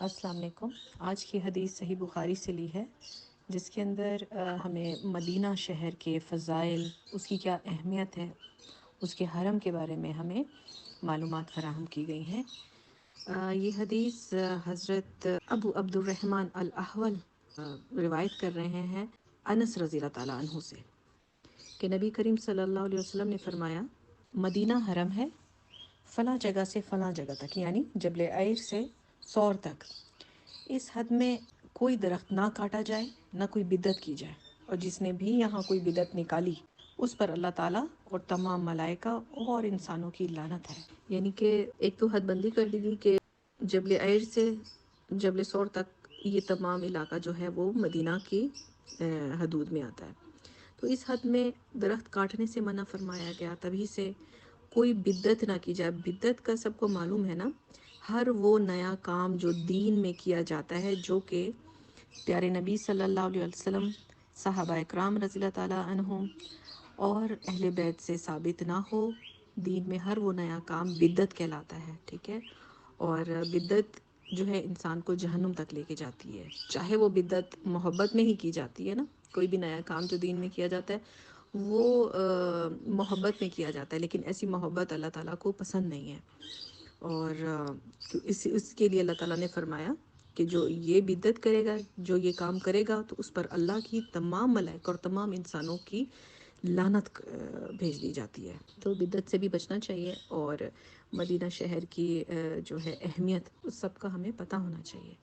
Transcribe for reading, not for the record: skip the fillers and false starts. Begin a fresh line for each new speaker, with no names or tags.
السلام علیکم۔ آج کی حدیث صحیح بخاری سے لی ہے، جس کے اندر ہمیں مدینہ شہر کے فضائل، اس کی کیا اہمیت ہے، اس کے حرم کے بارے میں ہمیں معلومات فراہم کی گئی ہیں۔ یہ حدیث حضرت ابو عبد الرحمن الاحول روایت کر رہے ہیں انس رضی اللہ تعالیٰ عنہ سے، کہ نبی کریم صلی اللہ علیہ وسلم نے فرمایا، مدینہ حرم ہے فلاں جگہ سے فلاں جگہ تک، یعنی جبل عیر سے سور تک، اس حد میں کوئی درخت نہ کاٹا جائے، نہ کوئی بدعت کی جائے، اور جس نے بھی یہاں کوئی بدعت نکالی اس پر اللہ تعالیٰ اور تمام ملائکہ اور انسانوں کی لعنت ہے۔ یعنی کہ ایک تو حد بندی کر دی گئی کہ جبل عیر سے جبل سور تک یہ تمام علاقہ جو ہے وہ مدینہ کی حدود میں آتا ہے، تو اس حد میں درخت کاٹنے سے منع فرمایا گیا۔ تبھی سے کوئی بدعت نہ کی جائے۔ بدعت کا سب کو معلوم ہے نا، ہر وہ نیا کام جو دین میں کیا جاتا ہے، جو کہ پیارے نبی صلی اللہ علیہ وسلم، صحابہ اکرام رضی اللہ تعالیٰ عنہم اور اہل بیت سے ثابت نہ ہو، دین میں ہر وہ نیا کام بدعت کہلاتا ہے، ٹھیک ہے۔ اور بدعت جو ہے انسان کو جہنم تک لے کے جاتی ہے، چاہے وہ بدعت محبت میں ہی کی جاتی ہے نا، کوئی بھی نیا کام جو دین میں کیا جاتا ہے وہ محبت میں کیا جاتا ہے، لیکن ایسی محبت اللہ تعالیٰ کو پسند نہیں ہے۔ اور اس کے لیے اللہ تعالیٰ نے فرمایا کہ جو یہ بدعت کرے گا، جو یہ کام کرے گا، تو اس پر اللہ کی تمام ملائکہ اور تمام انسانوں کی لعنت بھیج دی جاتی ہے۔ تو بدعت سے بھی بچنا چاہیے، اور مدینہ شہر کی جو ہے اہمیت، اس سب کا ہمیں پتہ ہونا چاہیے۔